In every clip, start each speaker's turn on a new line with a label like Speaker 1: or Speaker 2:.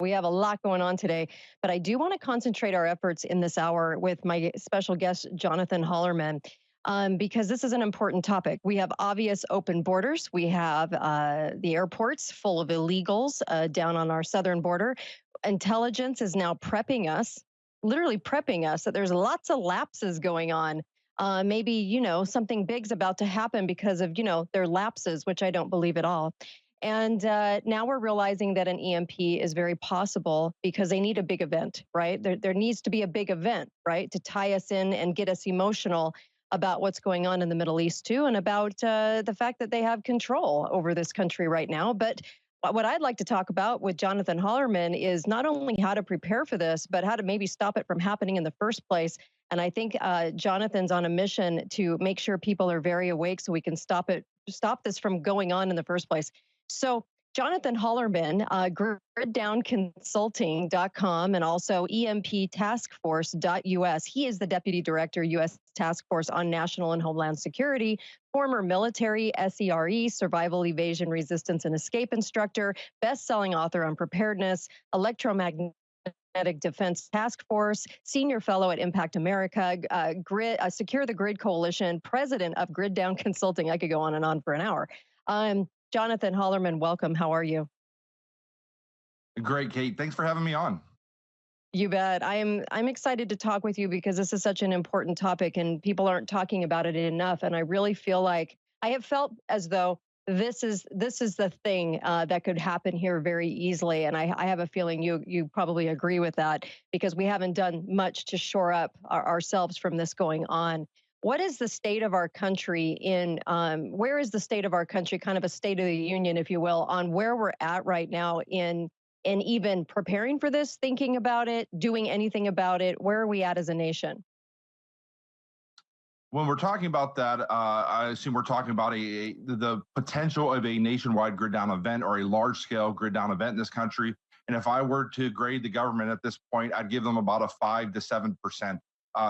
Speaker 1: We have a lot going on today, but I do want to concentrate our efforts in this hour with my special guest, Johnathan Hollerman, because this is an important topic. We have obvious open borders. We have the airports full of illegals down on our southern border. Intelligence is now prepping us, literally prepping us that there's lots of lapses going on. Maybe, something big's about to happen because of, their lapses, which I don't believe at all. And now we're realizing that an EMP is very possible because they need a big event, right? There needs to be a big event, right, to tie us in and get us emotional about what's going on in the Middle East, too, and about the fact that they have control over this country right now. But what I'd like to talk about with Johnathan Hollerman is not only how to prepare for this, but how to maybe stop it from happening in the first place. And I think Johnathan's on a mission to make sure people are very awake so we can stop this from going on in the first place. So Johnathan Hollerman, griddownconsulting.com and also emptaskforce.us. He is the Deputy Director, U.S. Task Force on National and Homeland Security, former military SERE, Survival, Evasion, Resistance, and Escape instructor, best-selling author on preparedness, electromagnetic Defense Task Force, Senior Fellow at Impact America, Secure the Grid Coalition, President of Grid Down Consulting. I could go on and on for an hour. Johnathan Hollerman, welcome. How are you?
Speaker 2: Great, Kate. Thanks for having me on.
Speaker 1: You bet. I'm excited to talk with you because this is such an important topic and people aren't talking about it enough. And I really feel like I have felt as though this is the thing that could happen here very easily. And I have a feeling you probably agree with that because we haven't done much to shore up ourselves from this going on. What is the state of our country where is the state of our country, kind of a state of the union, if you will, on where we're at right now in even preparing for this, thinking about it, doing anything about it? Where are we at as a nation?
Speaker 2: When we're talking about that, I assume we're talking about the potential of a nationwide grid down event or a large scale grid down event in this country. And if I were to grade the government at this point, I'd give them about a 5 to 7%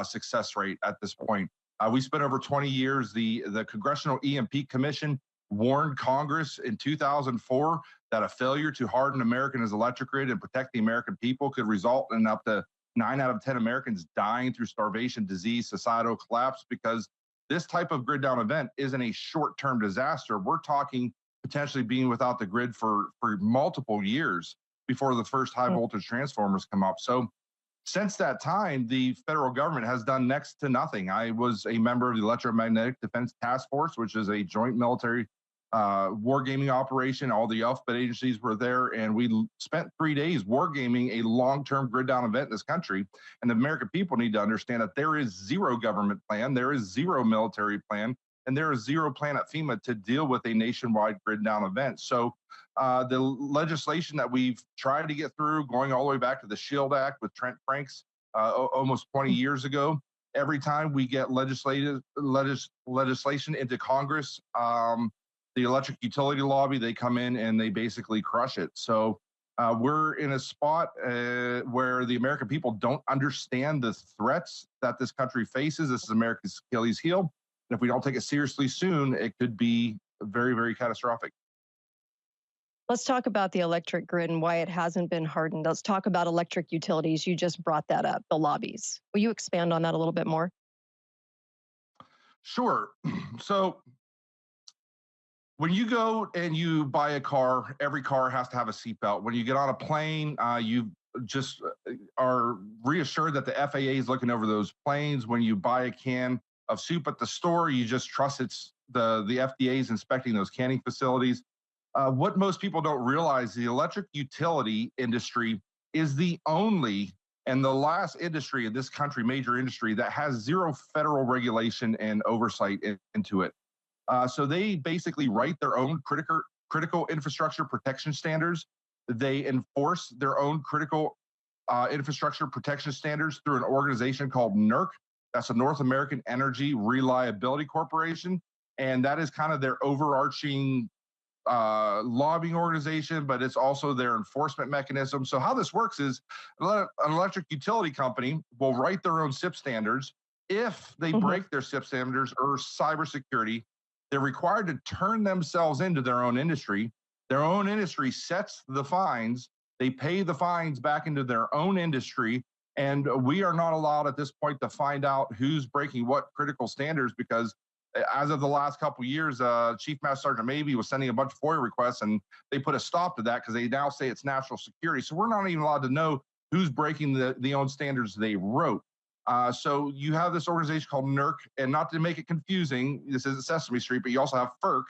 Speaker 2: success rate at this point. We spent over 20 years. The Congressional EMP Commission warned Congress in 2004 that a failure to harden America's electric grid and protect the American people could result in up to 9 out of 10 Americans dying through starvation, disease, societal collapse, because this type of grid down event isn't a short-term disaster. We're talking potentially being without the grid for multiple years before the first high voltage transformers come up. So since that time, the federal government has done next to nothing. I was a member of the Electromagnetic Defense Task Force, which is a joint military wargaming operation. All the alphabet agencies were there, and we spent 3 days wargaming a long-term grid down event in this country. And the American people need to understand that there is zero government plan, there is zero military plan, and there is zero plan at FEMA to deal with a nationwide grid down event. So the legislation that we've tried to get through, going all the way back to the SHIELD Act with Trent Franks almost 20 years ago, every time we get legislation into Congress, the electric utility lobby, they come in and they basically crush it. So we're in a spot where the American people don't understand the threats that this country faces. This is America's Achilles heel. And if we don't take it seriously soon, it could be very, very catastrophic.
Speaker 1: Let's talk about the electric grid and why it hasn't been hardened. Let's talk about electric utilities. You just brought that up, the lobbies. Will you expand on that a little bit more?
Speaker 2: Sure. So when you go and you buy a car, every car has to have a seatbelt. When you get on a plane, you just are reassured that the FAA is looking over those planes. When you buy a can of soup at the store, you just trust it's the FDA is inspecting those canning facilities. What most people don't realize, the electric utility industry is the only and the last industry in this country, major industry, that has zero federal regulation and oversight into it. So they basically write their own critical infrastructure protection standards. They enforce their own critical infrastructure protection standards through an organization called NERC. That's a North American Energy Reliability Corporation. And that is kind of their overarching lobbying organization, but it's also their enforcement mechanism. So how this works is an electric utility company will write their own SIP standards. If they break their SIP standards or cybersecurity, they're required to turn themselves into their own industry. Their own industry sets the fines. They pay the fines back into their own industry. And we are not allowed at this point to find out who's breaking what critical standards because as of the last couple of years, Chief Master Sergeant Mabee was sending a bunch of FOIA requests, and they put a stop to that because they now say it's national security. So we're not even allowed to know who's breaking the own standards they wrote. So you have this organization called NERC, and not to make it confusing, this isn't Sesame Street, but you also have FERC,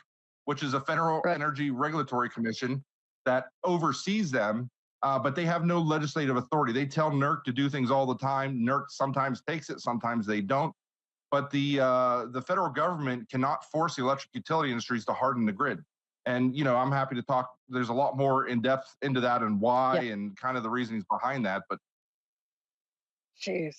Speaker 2: which is a Federal Energy Regulatory Commission that oversees them. But they have no legislative authority. They tell NERC to do things all the time. NERC sometimes takes it, sometimes they don't. But the federal government cannot force the electric utility industries to harden the grid. And I'm happy to talk. There's a lot more in depth into that and why and kind of the reasonings behind that. But
Speaker 1: jeez,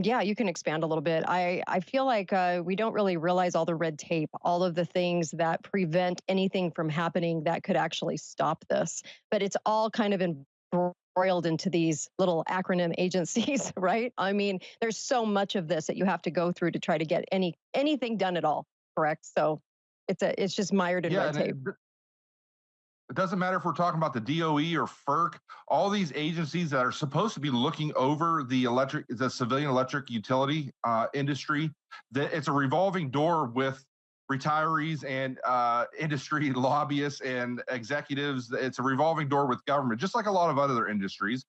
Speaker 1: yeah, you can expand a little bit. I feel like we don't really realize all the red tape, all of the things that prevent anything from happening that could actually stop this. But it's all kind of embroiled into these little acronym agencies, right? I mean, there's so much of this that you have to go through to try to get anything done at all, correct? So it's just mired in red tape.
Speaker 2: It doesn't matter if we're talking about the DOE or FERC, all these agencies that are supposed to be looking over the civilian electric utility industry, that it's a revolving door with retirees and industry lobbyists and executives. It's a revolving door with government, just like a lot of other industries.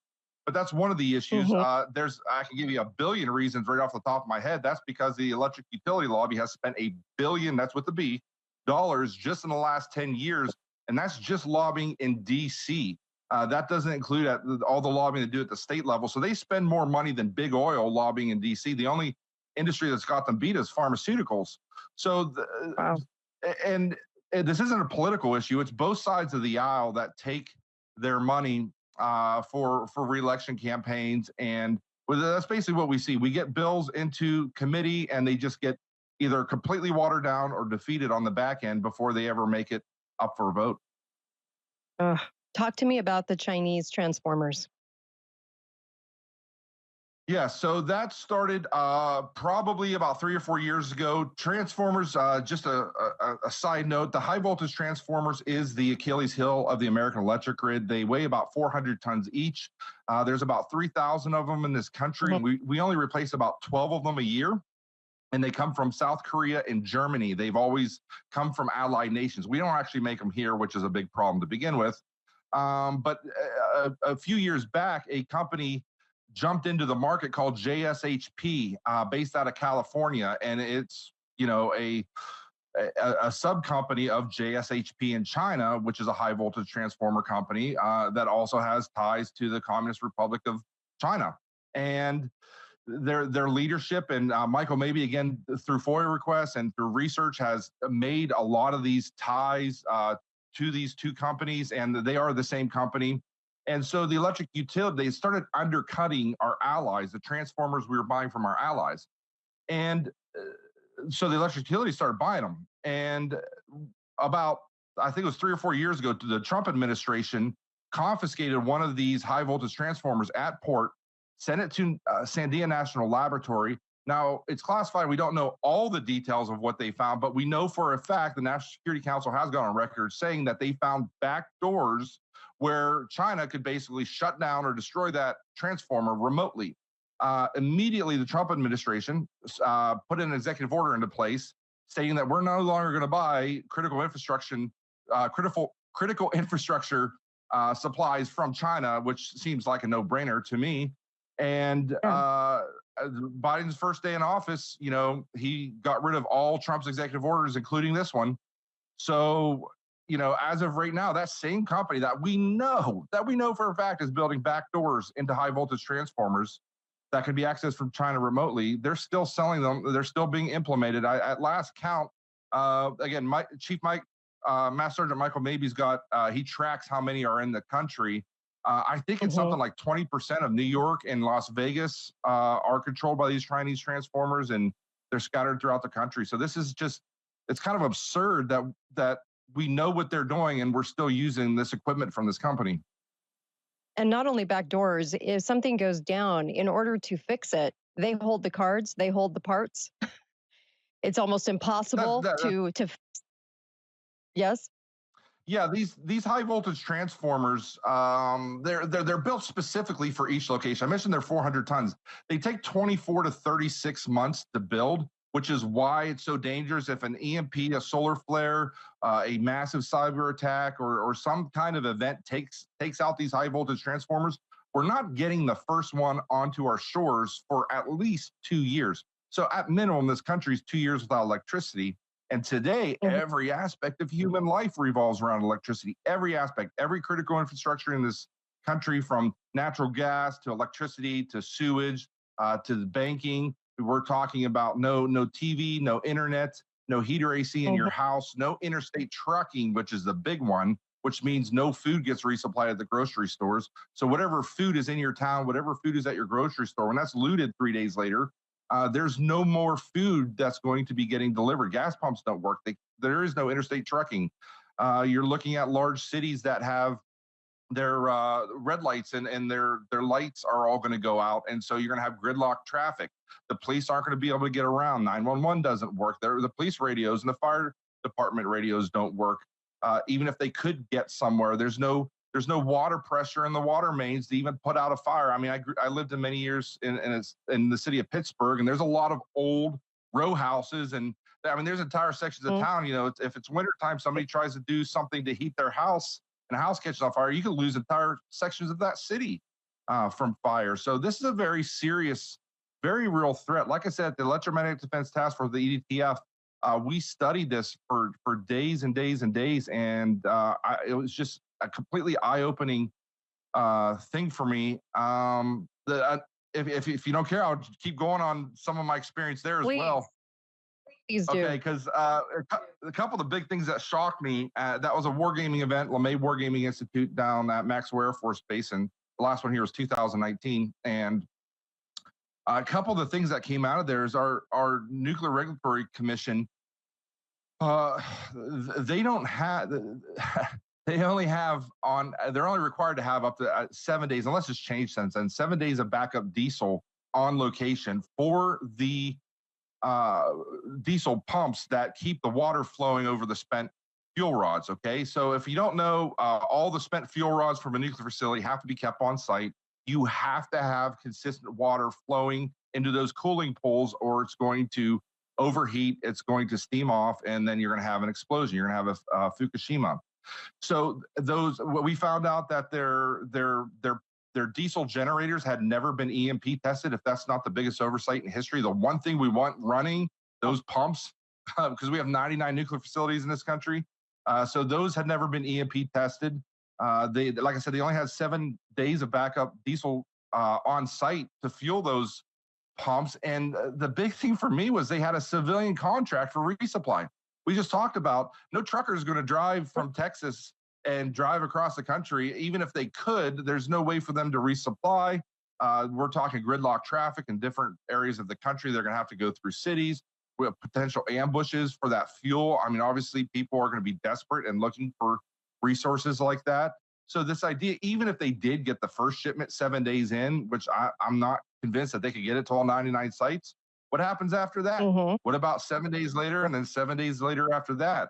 Speaker 2: But that's one of the issues. I can give you a billion reasons right off the top of my head. That's because the electric utility lobby has spent $1 billion, that's with the B, dollars just in the last 10 years. And that's just lobbying in DC. That doesn't include all the lobbying they do at the state level. So they spend more money than big oil lobbying in DC. The only industry that's got them beat is pharmaceuticals. So, and this isn't a political issue. It's both sides of the aisle that take their money for re-election campaigns. And that's basically what we see. We get bills into committee and they just get either completely watered down or defeated on the back end before they ever make it up for a vote.
Speaker 1: Talk to me about the Chinese transformers.
Speaker 2: Yeah, so that started probably about 3 or 4 years ago. Transformers, just a side note, the high voltage transformers is the Achilles heel of the American electric grid. They weigh about 400 tons each. There's about 3,000 of them in this country. And we only replace about 12 of them a year. And they come from South Korea and Germany. They've always come from allied nations. We don't actually make them here, which is a big problem to begin with. But a few years back, a company jumped into the market called JSHP, based out of California. And it's, a sub-company of JSHP in China, which is a high voltage transformer company that also has ties to the Communist Republic of China. And their leadership and Michael Mabee, again, through FOIA requests and through research, has made a lot of these ties to these two companies, and they are the same company. And so the electric utility, they started undercutting our allies, the transformers we were buying from our allies. And so the electric utility started buying them. And about, I think it was 3 or 4 years ago, the Trump administration confiscated one of these high voltage transformers at port, sent it to Sandia National Laboratory. Now, it's classified. We don't know all the details of what they found, but we know for a fact the National Security Council has gone on record saying that they found back doors where China could basically shut down or destroy that transformer remotely. Immediately, the Trump administration put an executive order into place stating that we're no longer going to buy critical infrastructure supplies from China, which seems like a no-brainer to me. And Biden's first day in office, he got rid of all Trump's executive orders, including this one. So, as of right now, that same company that we know for a fact is building back doors into high voltage transformers that can be accessed from China remotely, they're still selling them. They're still being implemented. At last count, again, Master Sergeant Michael Mabee's got, he tracks how many are in the country. I think it's something like 20% of New York and Las Vegas are controlled by these Chinese transformers, and they're scattered throughout the country. So this is just, it's kind of absurd that we know what they're doing and we're still using this equipment from this company.
Speaker 1: And not only back doors, if something goes down, in order to fix it, they hold the cards, they hold the parts. It's almost impossible to. Yes.
Speaker 2: Yeah, these high voltage transformers, they're built specifically for each location. I mentioned they're 400 tons. They take 24 to 36 months to build, which is why it's so dangerous. If an EMP, a solar flare, a massive cyber attack, or some kind of event takes out these high voltage transformers, we're not getting the first one onto our shores for at least 2 years. So at minimum, this country is 2 years without electricity. And today,
Speaker 1: Mhm.
Speaker 2: every aspect of human life revolves around electricity. Every aspect, every critical infrastructure in this country, from natural gas to electricity to sewage to the banking. We're talking about no TV, no internet, no heater AC in your
Speaker 1: Mhm.
Speaker 2: house, no interstate trucking, which is the big one, which means no food gets resupplied at the grocery stores. So whatever food is in your town, whatever food is at your grocery store, when that's looted 3 days later, there's no more food that's going to be getting delivered. Gas pumps don't work. There is no interstate trucking. You're looking at large cities that have their red lights, and their lights are all going to go out, and so you're going to have gridlock traffic. The police aren't going to be able to get around. 911 doesn't work. The police radios and the fire department radios don't work. Even if they could get somewhere, there's no water pressure in the water mains to even put out a fire. I mean, I lived in many years in the city of Pittsburgh, and there's a lot of old row houses, and I mean, there's entire sections of
Speaker 1: Mhm.
Speaker 2: town. If it's wintertime, somebody tries to do something to heat their house, and a house catches on fire, you could lose entire sections of that city from fire. So this is a very serious, very real threat. Like I said, the Electromagnetic Defense Task Force, the EDTF, we studied this for days and days and days, and it was just a completely eye-opening thing for me. If you don't care, I'll keep going on some of my experience there as
Speaker 1: Please,
Speaker 2: well.
Speaker 1: please
Speaker 2: Okay,
Speaker 1: do.
Speaker 2: because a couple of the big things that shocked me, that was a wargaming event, LeMay Wargaming Institute down at Maxwell Air Force Base, and the last one here was 2019. And a couple of the things that came out of there is our Nuclear Regulatory Commission. Uh, they don't have. They only have on. They're only required to have up to 7 days, unless it's changed since then. 7 days of backup diesel on location for the uh, diesel pumps that keep the water flowing over the spent fuel rods. Okay. So if you don't know, all the spent fuel rods from a nuclear facility have to be kept on site. You have to have consistent water flowing into those cooling pools, or it's going to overheat, it's going to steam off, and then you're going to have an explosion. You're going to have a Fukushima. So those, what we found out, that their diesel generators had never been EMP tested. If that's not the biggest oversight in history, the one thing we want running those pumps, because we have 99 nuclear facilities in this country, so those had never been EMP tested. They, like I said, they only had 7 days of backup diesel on site to fuel those pumps. And the big thing for me was they had a civilian contract for resupply. We just talked about no trucker is going to drive from Texas and drive across the country. Even if they could, there's no way for them to resupply. We're talking gridlock traffic in different areas of the country. They're going to have to go through cities with potential ambushes for that fuel. I mean, obviously, people are going to be desperate and looking for resources like that. So this idea, even if they did get the first shipment 7 days in, which I'm not convinced that they could get it to all 99 sites, what happens after that?
Speaker 1: Mhm.
Speaker 2: What about 7 days later, and then 7 days later after that?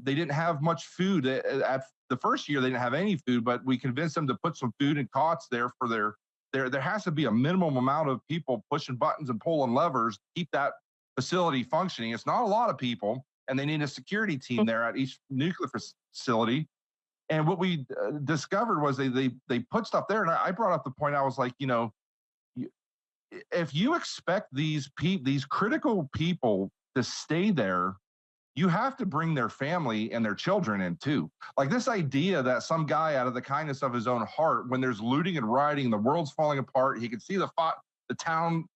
Speaker 2: They didn't have much food at the first year. They didn't have any food, but we convinced them to put some food in cots there for their. There has to be a minimum amount of people pushing buttons and pulling levers to keep that facility functioning. It's not a lot of people, and they need a security team there at each nuclear facility. And what we discovered was they put stuff there, and I brought up the point. I was like, if you expect these critical people to stay there, you have to bring their family and their children in too. Like this idea that some guy, out of the kindness of his own heart, when there's looting and rioting, the world's falling apart, he can see the town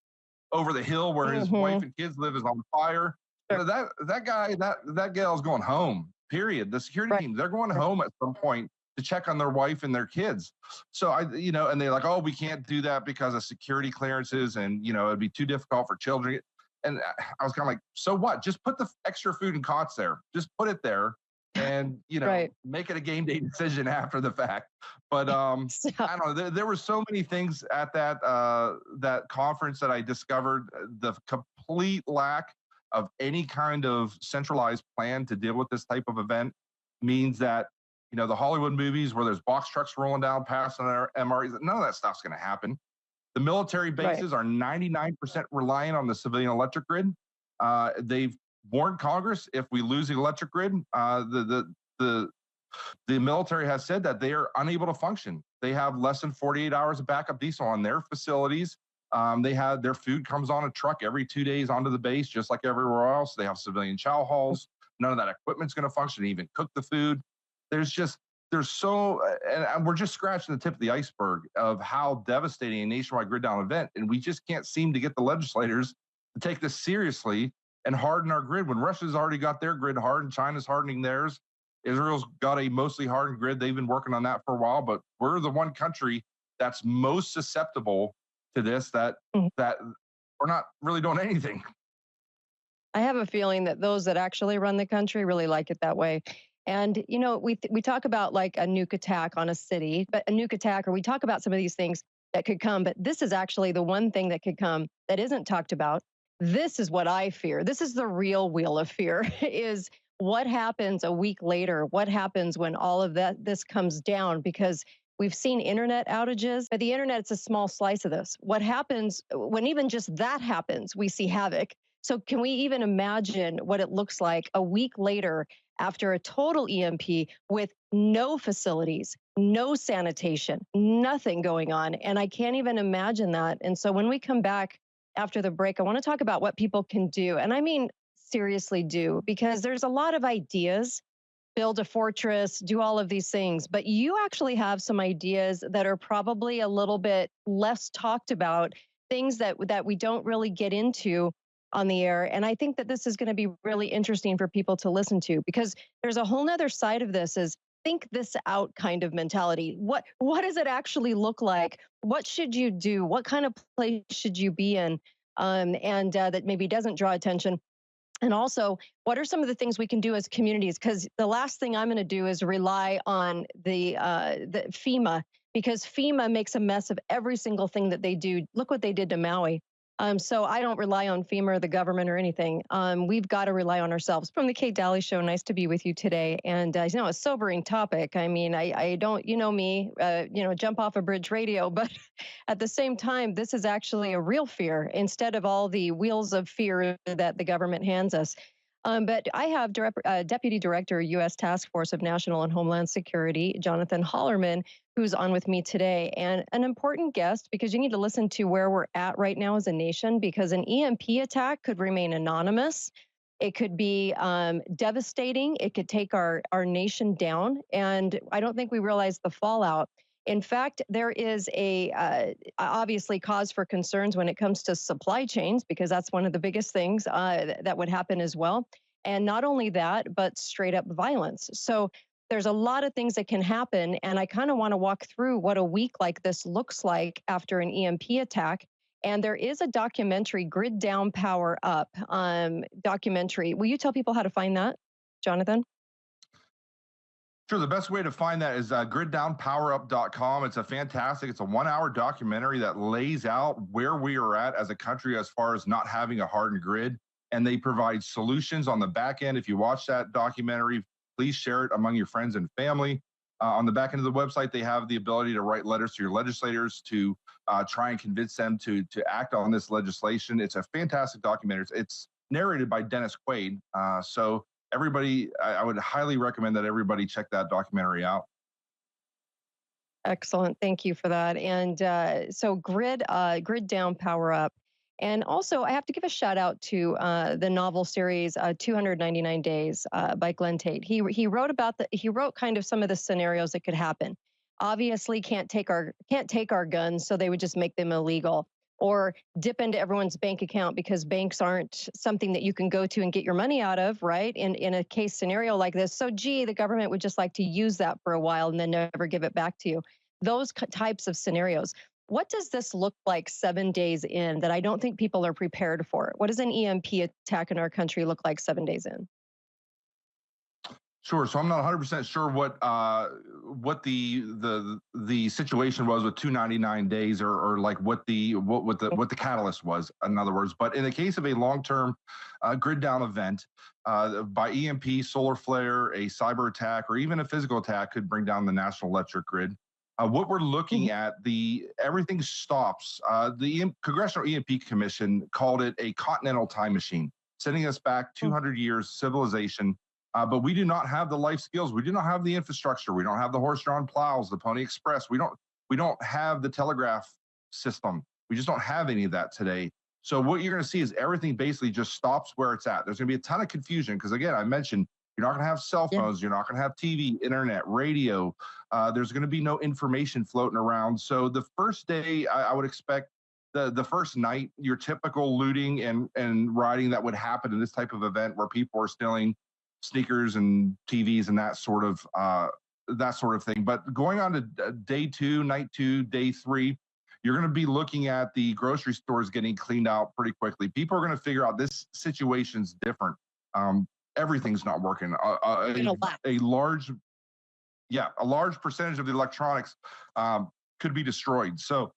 Speaker 2: over the hill where his wife
Speaker 1: Mhm.
Speaker 2: and kids live is on fire.
Speaker 1: Sure.
Speaker 2: That guy, that gal's going home. Period. The security
Speaker 1: Right.
Speaker 2: team, they're going home at some point to check on their wife and their kids. So and they're like, oh, we can't do that because of security clearances, and it'd be too difficult for children. And I was kind of like, so what? Just put the extra food and cots there. Just put it there, and
Speaker 1: Right.
Speaker 2: make it a game day decision after the fact. But
Speaker 1: So,
Speaker 2: I don't know. There were so many things at that conference that I discovered the complete lack of any kind of centralized plan to deal with this type of event. means that, the Hollywood movies where there's box trucks rolling down past on our MREs, none of that stuff's going to happen. The military
Speaker 1: Right.
Speaker 2: bases are 99% reliant on the civilian electric grid. They've warned Congress, if we lose the electric grid, the military has said that they are unable to function. They have less than 48 hours of backup diesel on their facilities. They have their food comes on a truck every 2 days onto the base, just like everywhere else. They have civilian chow halls. None of that equipment's going to function to even cook the food. There's so, and we're just scratching the tip of the iceberg of how devastating a nationwide grid down event. And we just can't seem to get the legislators to take this seriously and harden our grid when Russia's already got their grid hardened. China's hardening theirs. Israel's got a mostly hardened grid. They've been working on that for a while, but we're the one country that's most susceptible to this, that we're not really doing anything.
Speaker 1: I have a feeling that those that actually run the country really like it that way. And we talk about like a nuke attack on a city, but a nuke attack, or we talk about some of these things that could come, but this is actually the one thing that could come that isn't talked about. This is what I fear. This is the real wheel of fear is what happens a week later? What happens when all of this comes down? Because we've seen internet outages, but the internet's a small slice of this. What happens when even just that happens? We see havoc. So can we even imagine what it looks like a week later after a total EMP with no facilities, no sanitation, nothing going on? And I can't even imagine that. And so when we come back after the break, I want to talk about what people can do. And I mean, seriously do, because there's a lot of ideas, build a fortress, do all of these things, but you actually have some ideas that are probably a little bit less talked about, things that we don't really get into on the air. And I think that this is going to be really interesting for people to listen to, because there's a whole nother side of this is think this out kind of mentality. What does it actually look like? What should you do? What kind of place should you be in? And that maybe doesn't draw attention. And also, what are some of the things we can do as communities? Because the last thing I'm going to do is rely on the FEMA, because FEMA makes a mess of every single thing that they do. Look what they did to Maui. So I don't rely on FEMA or the government or anything. We've got to rely on ourselves. From the Kate Daly Show, nice to be with you today. And a sobering topic. I mean, I don't, me, jump off a bridge radio, but at the same time, this is actually a real fear instead of all the wheels of fear that the government hands us. But I have Deputy Director, U.S. Task Force of National and Homeland Security, Johnathan Hollerman, who's on with me today, and an important guest, because you need to listen to where we're at right now as a nation, because an EMP attack could remain anonymous. It could be devastating. It could take our nation down. And I don't think we realize the fallout. In fact, there is obviously cause for concerns when it comes to supply chains, because that's one of the biggest things that would happen as well. And not only that, but straight up violence. So there's a lot of things that can happen. And I kind of want to walk through what a week like this looks like after an EMP attack. And there is a documentary, Grid Down, Power Up documentary. Will you tell people how to find that, Johnathan?
Speaker 2: Sure. The best way to find that is griddownpowerup.com. It's it's a 1-hour documentary that lays out where we are at as a country as far as not having a hardened grid. And they provide solutions on the back end. If you watch that documentary, please share it among your friends and family. On the back end of the website, they have the ability to write letters to your legislators to try and convince them to act on this legislation. It's a fantastic documentary. It's narrated by Dennis Quaid. So everybody, I would highly recommend that everybody check that documentary out.
Speaker 1: Excellent. Thank you for that. And so Grid Down, Power Up. And also, I have to give a shout out to the novel series 299 Days by Glenn Tate. He wrote kind of some of the scenarios that could happen. Obviously, can't take our guns, so they would just make them illegal, or dip into everyone's bank account, because banks aren't something that you can go to and get your money out of, right? In a case scenario like this. So, the government would just like to use that for a while and then never give it back to you. Those types of scenarios. What does this look like 7 days in that I don't think people are prepared for? What does an EMP attack in our country look like 7 days in?
Speaker 2: Sure. So I'm not 100% sure what the situation was with 299 days, or like what the catalyst was, in other words. But in the case of a long-term grid down event by EMP, solar flare, a cyber attack, or even a physical attack could bring down the national electric grid. What we're looking
Speaker 1: Mhm.
Speaker 2: at, the everything stops. The Congressional EMP Commission called it a continental time machine, sending us back
Speaker 1: Mm.
Speaker 2: 200 years civilization. But we do not have the life skills. We do not have the infrastructure. We don't have the horse-drawn plows, the Pony Express. We don't have the telegraph system. We just don't have any of that today. So what you're going to see is everything basically just stops where it's at. There's going to be a ton of confusion because, again, I mentioned you're not going to have cell
Speaker 1: Yeah.
Speaker 2: phones. You're not going to have TV, internet, radio. There's going to be no information floating around. So the first day, I would expect the first night, your typical looting and rioting that would happen in this type of event, where people are stealing sneakers and TVs and that sort of thing. But going on to day two, night two, day three, you're going to be looking at the grocery stores getting cleaned out pretty quickly. People are going to figure out this situation's different. Everything's not working.
Speaker 1: Gonna laugh.
Speaker 2: A large, yeah, a large percentage of the electronics could be destroyed. So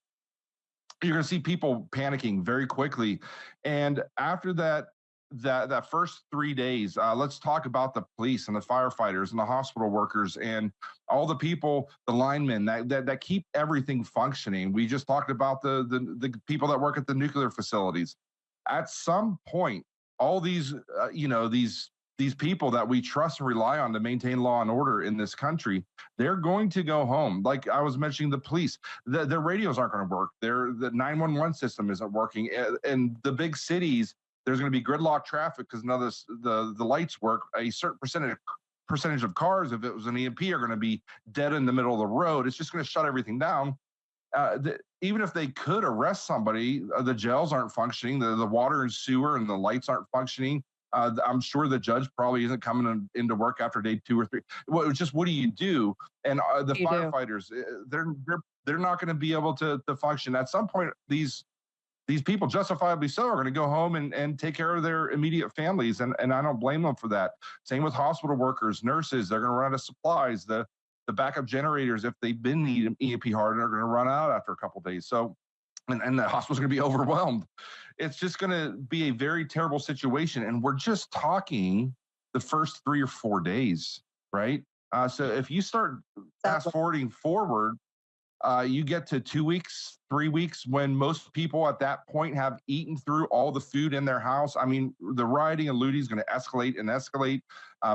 Speaker 2: you're going to see people panicking very quickly. And after that first 3 days, let's talk about the police and the firefighters and the hospital workers and all the people, the linemen that keep everything functioning. We just talked about the people that work at the nuclear facilities. At some point, all these these people that we trust and rely on to maintain law and order in this country, they're going to go home. Like I was mentioning, the police, their radios aren't going to work. The 911 system isn't working. And the big cities, there's going to be gridlock traffic because none of the lights work. A certain percentage of cars, if it was an EMP, are going to be dead in the middle of the road. It's just going to shut everything down. Even if they could arrest somebody, the jails aren't functioning, the water and sewer and the lights aren't functioning. I'm sure the judge probably isn't coming into work after day two or three. Well, it's just, what do you do? And the
Speaker 1: You do.
Speaker 2: firefighters, they're not going to be able to function. At some point, these people, justifiably so, are going to go home and take care of their immediate families. And I don't blame them for that. Same with hospital workers, nurses. They're going to run out of supplies. The backup generators, if they've been needing EMP hardened, are going to run out after a couple of days. So, and the hospital's going to be overwhelmed. It's just going to be a very terrible situation. And we're just talking the first 3 or 4 days, right? So if you start fast forwarding forward, you get to 2 weeks, 3 weeks, when most people at that point have eaten through all the food in their house. I mean, the rioting and looting is going to escalate and escalate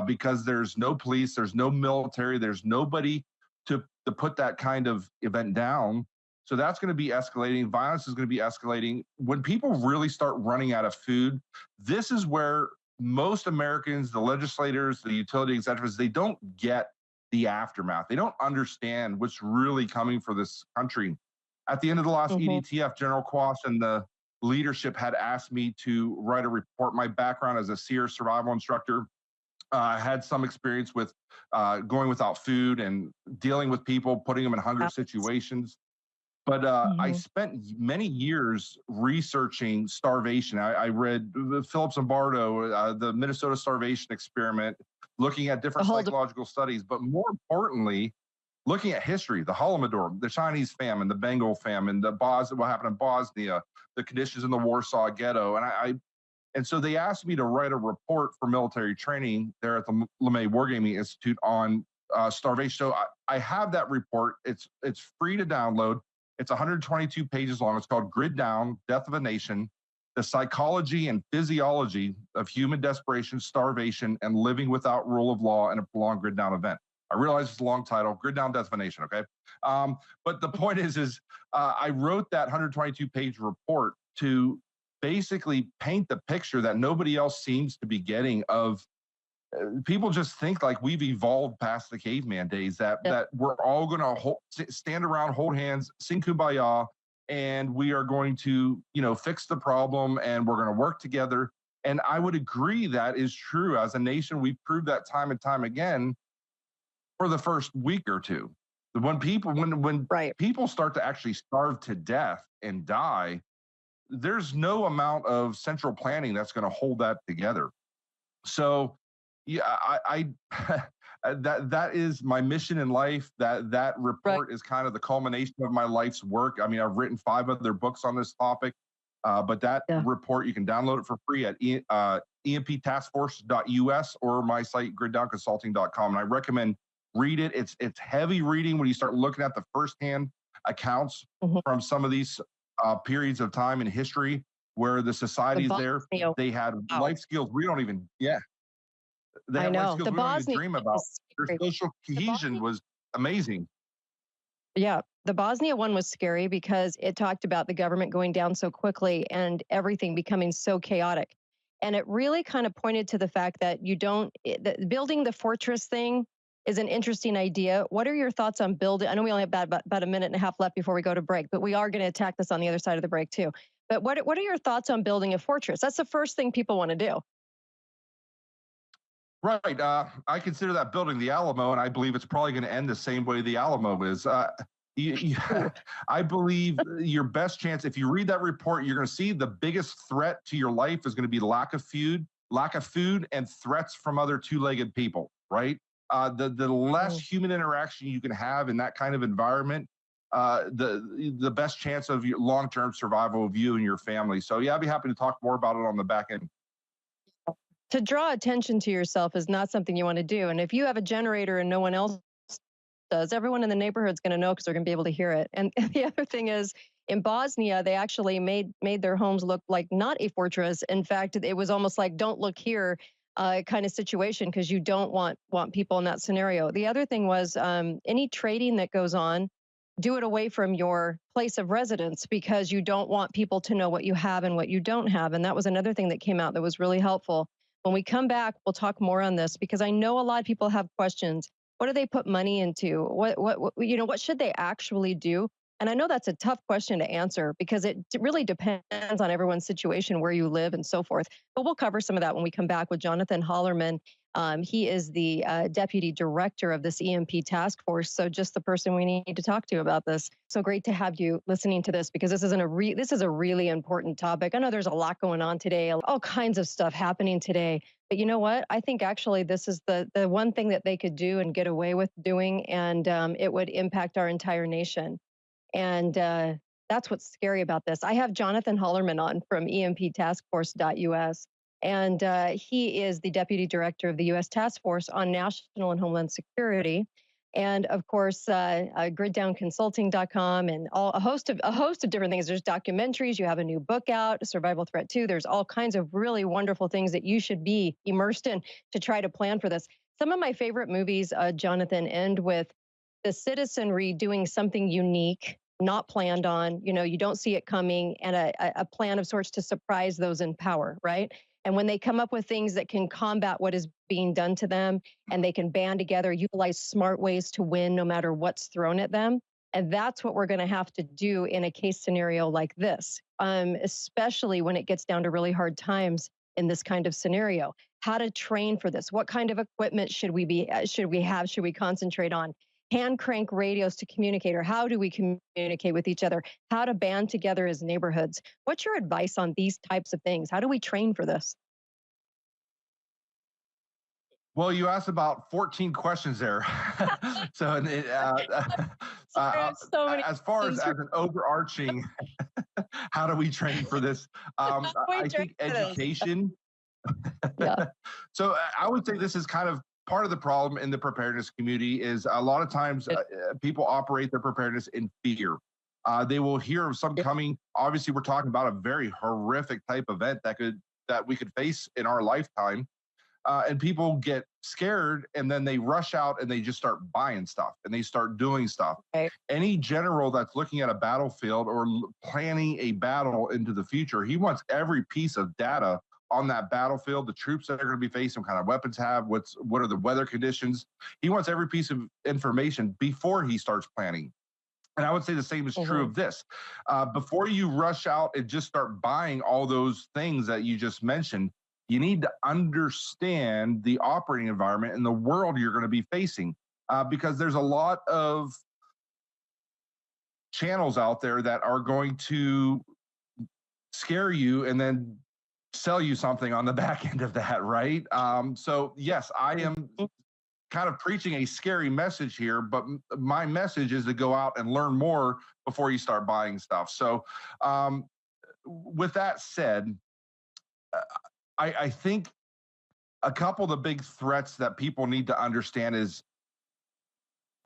Speaker 2: because there's no police, there's no military, there's nobody to put that kind of event down. So that's going to be escalating. Violence is going to be escalating. When people really start running out of food, this is where most Americans, the legislators, the utility executives, they don't get the aftermath. They don't understand what's really coming for this country. At the end of the last
Speaker 1: Mhm.
Speaker 2: EDTF, General Quash and the leadership had asked me to write a report. My background as a SEER survival instructor, I had some experience with going without food and dealing with people, putting them in hunger situations. But I
Speaker 1: Mhm.
Speaker 2: spent many years researching starvation. I read Philip Zimbardo, the Minnesota starvation experiment, looking at different
Speaker 1: Hold
Speaker 2: psychological studies, but more importantly, looking at history, the Holodomor, the Chinese famine, the Bengal famine, what happened in Bosnia, the conditions in the Warsaw Ghetto, and so they asked me to write a report for military training there at the LeMay Wargaming Institute on starvation. So I have that report. It's free to download. It's 122 pages long. It's called Grid Down: Death of a Nation: The Psychology and Physiology of Human Desperation, Starvation, and Living Without Rule of Law in a Prolonged Grid Down Event. I realize it's a long title, Grid Down: Death of a Nation, okay? But the point is I wrote that 122-page report to basically paint the picture that nobody else seems to be getting of people just think like we've evolved past the caveman days, that
Speaker 1: Yep.
Speaker 2: that we're all going to stand around, hold hands, sing kumbaya, and we are going to fix the problem, and we're going to work together. And I would agree that is true. As a nation, we've proved that time and time again for the first week or two. When
Speaker 1: Right.
Speaker 2: people start to actually starve to death and die, there's no amount of central planning that's going to hold that together. So, yeah, I that is my mission in life. That
Speaker 1: Right.
Speaker 2: report is kind of the culmination of my life's work. I mean, I've written 5 other books on this topic, but that
Speaker 1: Yeah.
Speaker 2: report, you can download it for free at emptaskforce.us or my site griddownconsulting.com. And I recommend read it. It's heavy reading when you start looking at the firsthand accounts
Speaker 1: Mhm.
Speaker 2: from some of these periods of time in history where the
Speaker 1: The
Speaker 2: societies there,
Speaker 1: Bosnia.
Speaker 2: they had
Speaker 1: Wow.
Speaker 2: life skills we don't even, yeah, they
Speaker 1: I
Speaker 2: had life
Speaker 1: know.
Speaker 2: skills
Speaker 1: The
Speaker 2: we don't even
Speaker 1: Bosnia
Speaker 2: dream
Speaker 1: one
Speaker 2: about.
Speaker 1: was
Speaker 2: Their
Speaker 1: scary.
Speaker 2: social
Speaker 1: The
Speaker 2: cohesion
Speaker 1: Bosnia
Speaker 2: was amazing.
Speaker 1: Yeah, the Bosnia one was scary because it talked about the government going down so quickly and everything becoming so chaotic. And it really kind of pointed to the fact that building the fortress thing is an interesting idea. What are your thoughts on building? I know we only have about a minute and a half left before we go to break, but we are going to attack this on the other side of the break too. But what are your thoughts on building a fortress? That's the first thing people want to do.
Speaker 2: Right. I consider that building the Alamo, and I believe it's probably going to end the same way the Alamo is.
Speaker 1: Ooh.
Speaker 2: I believe your best chance, if you read that report, you're going to see the biggest threat to your life is going to be lack of food, and threats from other two-legged people. Right. The less
Speaker 1: Mm.
Speaker 2: human interaction you can have in that kind of environment, the best chance of your long-term survival of you and your family. So yeah, I'd be happy to talk more about it on the back end.
Speaker 1: To draw attention to yourself is not something you want to do. And if you have a generator and no one else does, everyone in the neighborhood's going to know because they're going to be able to hear it. And the other thing is, in Bosnia, they actually made their homes look like not a fortress. In fact, it was almost like "don't look here" kind of situation because you don't want people in that scenario. The other thing was any trading that goes on, do it away from your place of residence because you don't want people to know what you have and what you don't have. And that was another thing that came out that was really helpful. When we come back, we'll talk more on this because I know a lot of people have questions. What do they put money into? What should they actually do? And I know that's a tough question to answer because it really depends on everyone's situation, where you live, and so forth. But we'll cover some of that when we come back with Johnathan Hollerman. He is the deputy director of this EMP task force. So just the person we need to talk to about this. So great to have you listening to this because this is a really important topic. I know there's a lot going on today, all kinds of stuff happening today. But you know what? I think actually this is the one thing that they could do and get away with doing, and it would impact our entire nation. And that's what's scary about this. I have Johnathan Hollerman on from EMPtaskforce.us, and he is the deputy director of the U.S. Task Force on National and Homeland Security. And of course, griddownconsulting.com and a host of different things. There's documentaries. You have a new book out, Survival Threat 2. There's all kinds of really wonderful things that you should be immersed in to try to plan for this. Some of my favorite movies, Johnathan, end with the citizenry doing something unique, not planned on, you don't see it coming, and a plan of sorts to surprise those in power, right? And when they come up with things that can combat what is being done to them, and they can band together, utilize smart ways to win no matter what's thrown at them. And that's what we're going to have to do in a case scenario like this, especially when it gets down to really hard times in this kind of scenario. How to train for this? What kind of equipment should we have? Should we concentrate on? Hand crank radios to communicate, or how do we communicate with each other? How to band together as neighborhoods? What's your advice on these types of things? How do we train for this?
Speaker 2: Well, you asked about 14 questions there. So,
Speaker 1: Sorry, I have so many
Speaker 2: as far as
Speaker 1: things.
Speaker 2: an overarching, how do we train for this?
Speaker 1: How do we
Speaker 2: I
Speaker 1: train
Speaker 2: think
Speaker 1: for this?
Speaker 2: education.
Speaker 1: Yeah.
Speaker 2: So I would say this is kind of part of the problem in the preparedness community is a lot of times people operate their preparedness in fear. They will hear of some coming. Obviously, we're talking about a very horrific type event that we could face in our lifetime. And people get scared and then they rush out and they just start buying stuff and they start doing stuff.
Speaker 1: Right.
Speaker 2: Any general that's looking at a battlefield or planning a battle into the future, he wants every piece of data on that battlefield, the troops that are going to be facing, what kind of weapons have, what are the weather conditions. He wants every piece of information before he starts planning. And I would say the same is true of this. Before you rush out and just start buying all those things that you just mentioned, you need to understand the operating environment and the world you're going to be facing, because there's a lot of channels out there that are going to scare you and then sell you something on the back end of that, right? So yes, I am kind of preaching a scary message here, but my message is to go out and learn more before you start buying stuff. So, um, with that said, uh, I think a couple of the big threats that people need to understand is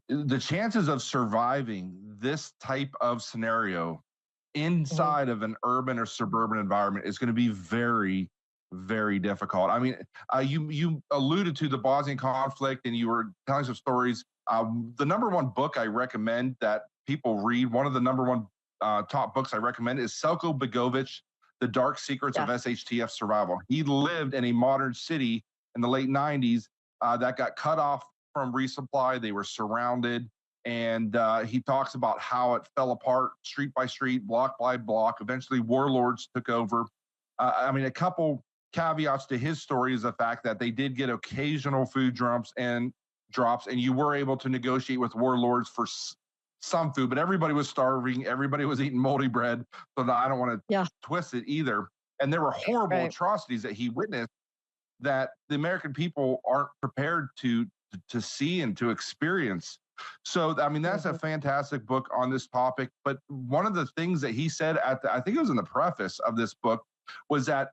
Speaker 2: the chances of surviving this type of scenario
Speaker 1: Mhm.
Speaker 2: inside of an urban or suburban environment is going to be very, very difficult. I mean, you alluded to the Bosnian conflict, and you were telling some stories. The number one book I recommend that people read, one of the number one top books I recommend, is Selko Begovic, The Dark Secrets of
Speaker 1: Yeah.
Speaker 2: SHTF Survival. He lived in a modern city in the late '90s that got cut off from resupply. They were surrounded, and he talks about how it fell apart street by street, block by block. Eventually, warlords took over. I mean, a couple caveats to his story is the fact that they did get occasional food drops, and you were able to negotiate with warlords for some food, but everybody was starving. Everybody was eating moldy bread. So I don't want to
Speaker 1: Yeah.
Speaker 2: twist it either. And there were horrible
Speaker 1: Right.
Speaker 2: atrocities that he witnessed that the American people aren't prepared to see and to experience. So, I mean, that's a
Speaker 1: Mhm.
Speaker 2: fantastic book on this topic. But one of the things that he said I think it was in the preface of this book, was that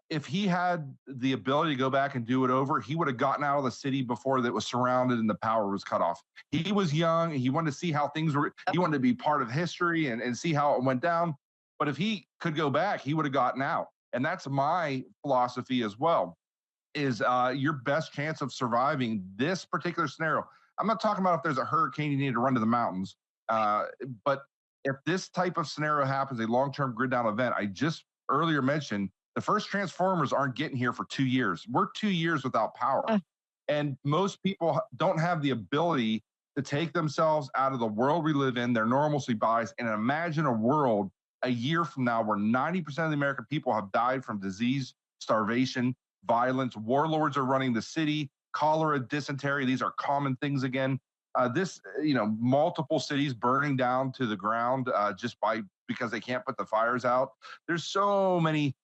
Speaker 2: if he had the ability to go back and do it over, he would have gotten out of the city before that was surrounded and the power was cut off. He was young. He wanted to see how things were.
Speaker 1: Yep.
Speaker 2: He wanted to be part of history and see how it went down. But if he could go back, he would have gotten out. And that's my philosophy as well, is your best chance of surviving this particular scenario. I'm not talking about if there's a hurricane, you need to run to the mountains. But if this type of scenario happens, a long-term grid down event, I just earlier mentioned the first transformers aren't getting here for 2 years. We're 2 years without power.
Speaker 1: Uh,
Speaker 2: And most people don't have the ability to take themselves out of the world we live in, their normalcy bias, and imagine a world a year from now where 90% of the American people have died from disease, starvation, violence. Warlords are running the city, cholera, dysentery. These are common things again. Multiple cities burning down to the ground just because they can't put the fires out. There's so many.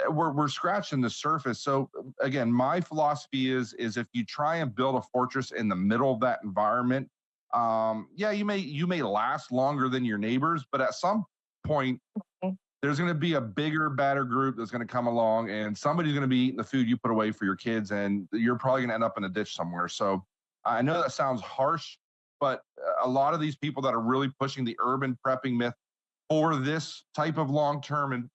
Speaker 2: We're scratching the surface. So again, my philosophy is if you try and build a fortress in the middle of that environment, yeah, you may last longer than your neighbors, but at some point
Speaker 1: mhm.
Speaker 2: there's going to be a bigger, badder group that's going to come along, and somebody's going to be eating the food you put away for your kids, and you're probably going to end up in a ditch somewhere. So I know that sounds harsh, but a lot of these people that are really pushing the urban prepping myth for this type of long-term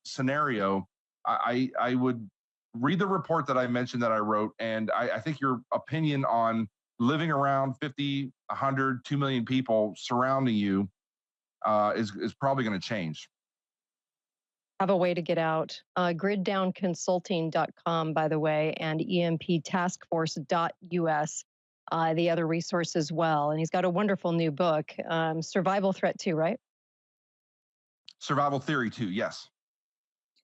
Speaker 2: scenario, I would read the report that I mentioned that I wrote, and I think your opinion on living around 50, 100, 2 million people surrounding you is probably going to change.
Speaker 1: Have a way to get out. Griddownconsulting.com, by the way, and emptaskforce.us, the other resource as well. And he's got a wonderful new book, Survival Threat 2, right?
Speaker 2: Survival theory too, yes.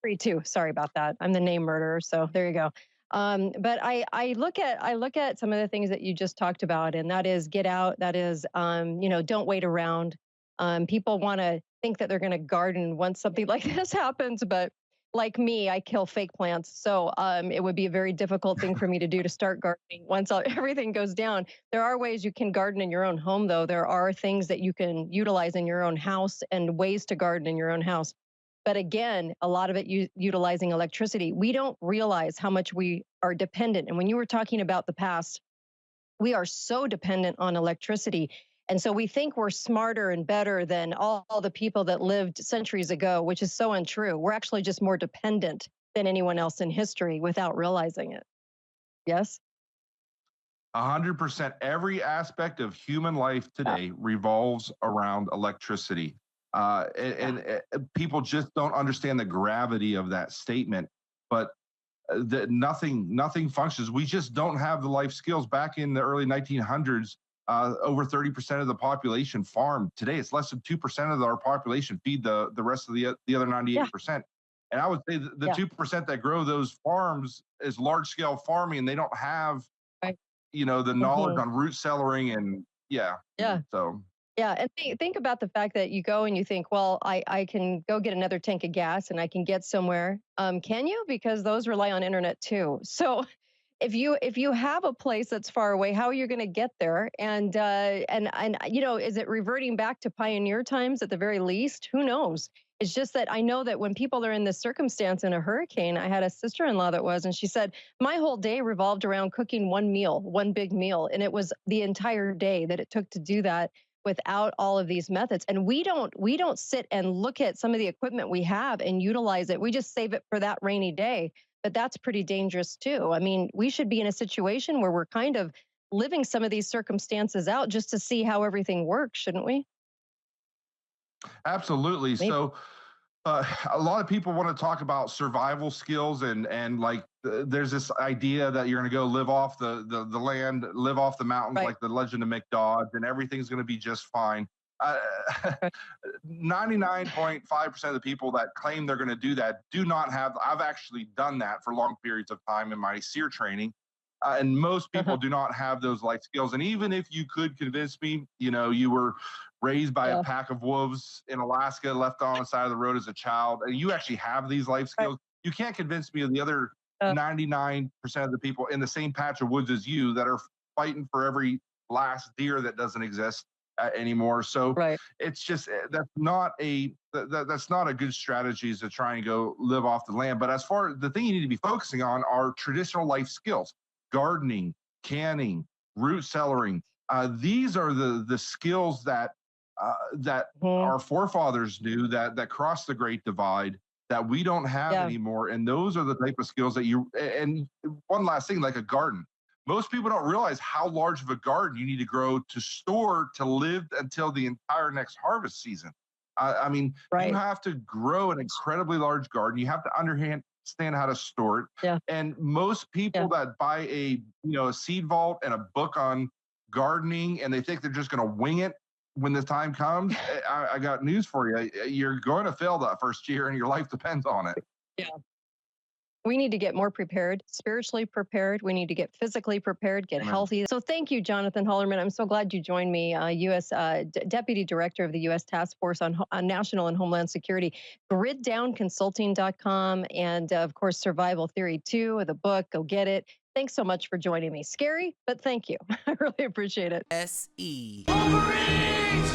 Speaker 1: Free too. Sorry about that. I'm the name murderer, so there you go. But I look at some of the things that you just talked about, and that is get out. That is, don't wait around. People want to think that they're going to garden once something like this happens, but like me, I kill fake plants, so it would be a very difficult thing for me to do to start gardening once everything goes down. There are ways you can garden in your own home, though. There are things that you can utilize in your own house and ways to garden in your own house. But again, a lot of it utilizing electricity. We don't realize how much we are dependent. And when you were talking about the past, we are so dependent on electricity. And so we think we're smarter and better than all the people that lived centuries ago, which is so untrue. We're actually just more dependent than anyone else in history without realizing it. Yes?
Speaker 2: 100%. Every aspect of human life
Speaker 1: Yeah.
Speaker 2: today revolves around electricity.
Speaker 1: Yeah.
Speaker 2: People just don't understand the gravity of that statement. But nothing functions. We just don't have the life skills. Back in the early 1900s, over 30% of the population farmed. Today, it's less than 2% of our population feed the rest of the other
Speaker 1: Yeah.
Speaker 2: 98%. And I would say the
Speaker 1: Yeah.
Speaker 2: 2% that grow those farms is large scale farming, and they don't have
Speaker 1: Right.
Speaker 2: the knowledge
Speaker 1: Mhm.
Speaker 2: on root cellaring and yeah.
Speaker 1: Yeah.
Speaker 2: So
Speaker 1: Yeah, and think about the fact that you go and you think, well, I can go get another tank of gas and I can get somewhere. Can you? Because those rely on internet too. So if you have a place that's far away, how are you going to get there? And is it reverting back to pioneer times at the very least? Who knows? It's just that I know that when people are in this circumstance in a hurricane, I had a sister-in-law that was, and she said my whole day revolved around cooking one meal, one big meal, and it was the entire day that it took to do that without all of these methods. And we don't sit and look at some of the equipment we have and utilize it. We just save it for that rainy day, but that's pretty dangerous too. I mean, we should be in a situation where we're kind of living some of these circumstances out just to see how everything works, shouldn't we?
Speaker 2: Absolutely.
Speaker 1: Maybe.
Speaker 2: So a lot of people want to talk about survival skills and like there's this idea that you're going to go live off the land, live off the mountains,
Speaker 1: Right.
Speaker 2: like the Legend of McDodge, and everything's going to be just fine. Uh,
Speaker 1: Right.
Speaker 2: 99.5% of the people that claim they're going to do that do not have. I've actually done that for long periods of time in my SEER training. And most people
Speaker 1: Uh-huh.
Speaker 2: do not have those life skills. And even if you could convince me, you know, you were raised by a
Speaker 1: Yeah.
Speaker 2: pack of wolves in Alaska, left on the side of the road as a child, and you actually have these life
Speaker 1: Right.
Speaker 2: skills, you can't convince me of the other
Speaker 1: Uh,
Speaker 2: 99% of the people in the same patch of woods as you that are fighting for every last deer that doesn't exist anymore. So
Speaker 1: right.
Speaker 2: it's just that's not a good strategy is to try and go live off the land. But as far the thing you need to be focusing on are traditional life skills, gardening, canning, root cellaring. These are the skills that
Speaker 1: Mhm.
Speaker 2: our forefathers knew that crossed the Great Divide that we don't have
Speaker 1: Yeah.
Speaker 2: anymore. And those are the type of skills that you. And one last thing, like a garden. Most people don't realize how large of a garden you need to grow to store to live until the entire next harvest season. I mean, you
Speaker 1: Right.
Speaker 2: have to grow an incredibly large garden. You have to understand how to store it.
Speaker 1: Yeah.
Speaker 2: And most
Speaker 1: Yeah.
Speaker 2: people that buy a seed vault and a book on gardening and they think they're just going to wing it when the time comes, I got news for you. You're going to fail that first year and your life depends on it.
Speaker 1: Yeah. We need to get more prepared, spiritually prepared. We need to get physically prepared, get
Speaker 2: Amen.
Speaker 1: healthy. So thank you, Johnathan Hollerman. I'm so glad you joined me, U.S. Deputy Director of the U.S. Task Force on National and Homeland Security, griddownconsulting.com, and of course, Survival Theory 2, the book. Go get it. Thanks so much for joining me. Scary, but thank you. I really appreciate it.
Speaker 3: SE Wolverines!